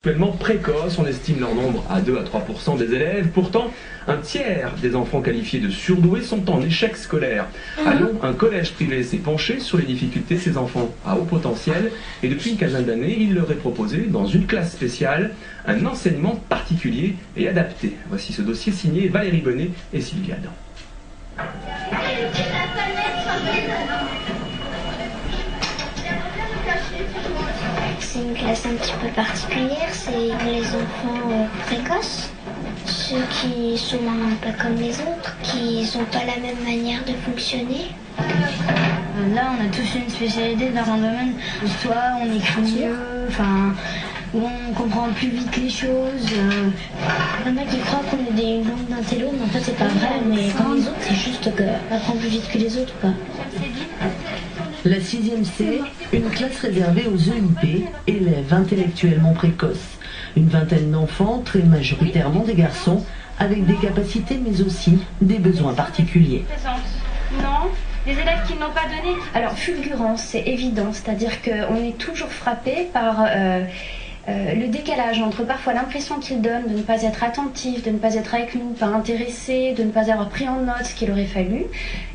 Actuellement précoces, on estime leur nombre à 2 à 3% des élèves. Pourtant, un tiers des enfants qualifiés de surdoués sont en échec scolaire. À Lyon, un collège privé s'est penché sur les difficultés de ces enfants à haut potentiel et depuis une quinzaine d'années, il leur est proposé, dans une classe spéciale, un enseignement particulier et adapté. Voici ce dossier signé Valérie Bonnet et Sylvie Adam. C'est une classe un petit peu particulière, c'est les enfants précoces, ceux qui sont un peu comme les autres, qui n'ont pas la même manière de fonctionner. Là, on a tous une spécialité dans un domaine, soit on écrit mieux, on comprend plus vite les choses. Il y en a qui croient qu'on est des langues d'intello, mais en fait c'est pas vrai, mais comme les autres, c'est juste qu'on apprend plus vite que les autres, quoi. La 6e C, une classe réservée aux EIP, élèves intellectuellement précoces. Une vingtaine d'enfants, très majoritairement des garçons, avec des capacités mais aussi des besoins particuliers. Non, les élèves qui n'ont pas donné. Alors, fulgurance, c'est évident, c'est-à-dire qu'on est toujours frappé par le décalage entre parfois l'impression qu'ils donnent de ne pas être attentifs, de ne pas être avec nous, pas intéressés, de ne pas avoir pris en note ce qu'il aurait fallu,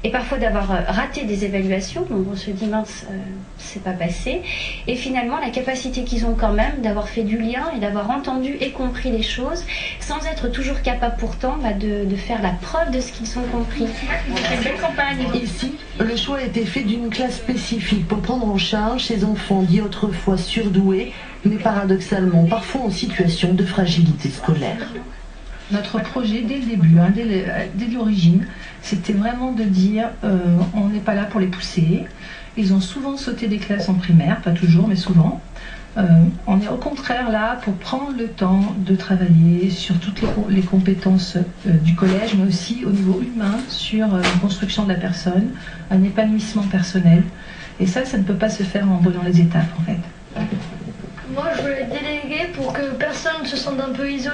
et parfois d'avoir raté des évaluations, donc on se dit mince, c'est pas passé, et finalement la capacité qu'ils ont quand même d'avoir fait du lien et d'avoir entendu et compris les choses, sans être toujours capable pourtant de faire la preuve de ce qu'ils ont compris. Ici, le choix a été fait d'une classe spécifique pour prendre en charge ces enfants dits autrefois surdoués, mais paradoxalement parfois en situation de fragilité scolaire. Notre projet, dès le début, dès l'origine, c'était vraiment de dire on n'est pas là pour les pousser. Ils ont souvent sauté des classes en primaire, pas toujours, mais souvent. On est au contraire là pour prendre le temps de travailler sur toutes les compétences du collège, mais aussi au niveau humain, sur la construction de la personne, un épanouissement personnel. Et ça ne peut pas se faire en brûlant les étapes, en fait. Moi, je voulais déléguer pour que personne ne se sente un peu isolé,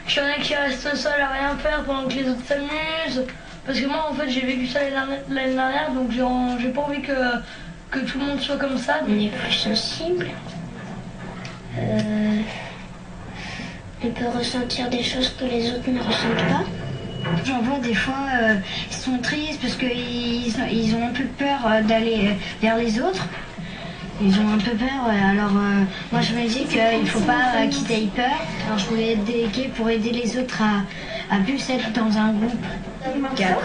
qu'il y en a qui restent seuls à rien faire pendant que les autres s'amusent. Parce que moi, en fait, j'ai vécu ça l'année dernière, donc j'ai pas envie que tout le monde soit comme ça. On est plus sensible. On peut ressentir des choses que les autres ne ressentent pas. J'en vois des fois, ils sont tristes parce qu'ils ont un peu peur d'aller vers les autres. Ils ont un peu peur, alors moi je me dis qu'il ne faut pas qu'ils aient peur. Alors je voulais déléguer pour aider les autres à plus être dans un groupe. 4.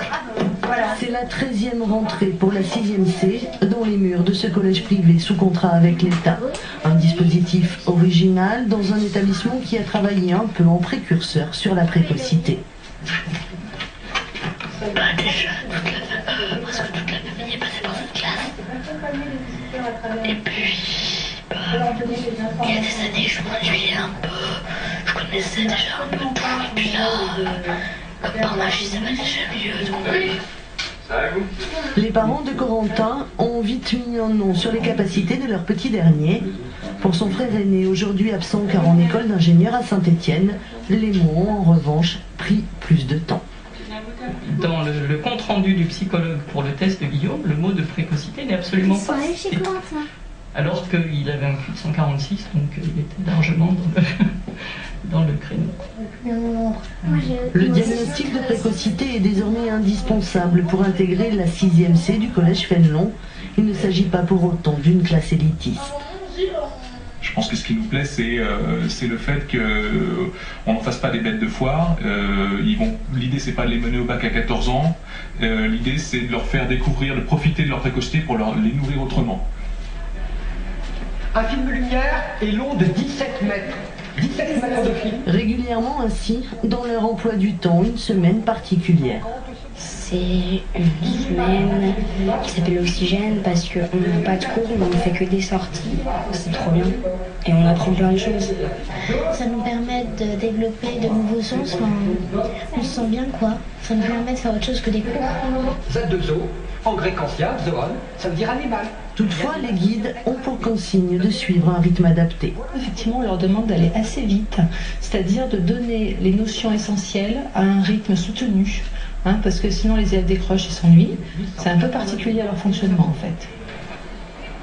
Voilà. C'est la 13e rentrée pour la 6e C dans les murs de ce collège privé sous contrat avec l'État. Un dispositif original dans un établissement qui a travaillé un peu en précurseur sur la précocité. Déjà, presque toute la famille est passée dans cette classe. Et puis, il y a des années, je m'ennuyais un peu. Je connaissais déjà un peu tout. Et puis là, comme par magie, ça va déjà mieux. Donc... Les parents de Corentin ont vite mis un nom sur les capacités de leur petit dernier. Pour son frère aîné, aujourd'hui absent car en école d'ingénieur à Saint-Étienne, les mots ont en revanche pris plus de temps. Dans le compte-rendu du psychologue pour le test de Guillaume, le mot de précocité n'est absolument pas cité. Alors qu'il avait un Q de 146, donc il était largement dans le créneau. Le diagnostic de précocité est désormais indispensable pour intégrer la 6e C du collège Fénelon. Il ne s'agit pas pour autant d'une classe élitiste. Je pense que ce qui nous plaît, c'est le fait qu'on n'en fasse pas des bêtes de foire. L'idée, c'est pas de les mener au bac à 14 ans. L'idée, c'est de leur faire découvrir, de profiter de leur précocité pour les nourrir autrement. Un film lumière est long de 17 mètres. 17 mètres de film. Régulièrement ainsi, dans leur emploi du temps, une semaine particulière. C'est une semaine qui s'appelle Oxygène parce qu'on n'a pas de cours, mais on fait que des sorties. C'est trop bien. Et on apprend plein de choses. Ça nous permet de développer de nouveaux sens. On se sent bien, quoi. Ça nous permet de faire autre chose que des cours. Z2O, en grec ancien, zoon, ça veut dire animal. Toutefois, les guides ont pour consigne de suivre un rythme adapté. Effectivement, on leur demande d'aller assez vite, c'est-à-dire de donner les notions essentielles à un rythme soutenu. Parce que sinon les élèves décrochent et s'ennuient. C'est un peu particulier à leur fonctionnement en fait.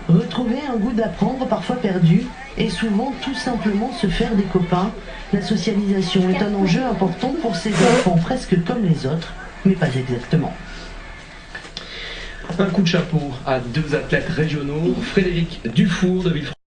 Retrouver un goût d'apprendre parfois perdu, et souvent tout simplement se faire des copains. La socialisation est un enjeu important pour ces enfants presque comme les autres, mais pas exactement. Un coup de chapeau à deux athlètes régionaux, Frédéric Dufour de Villefranche.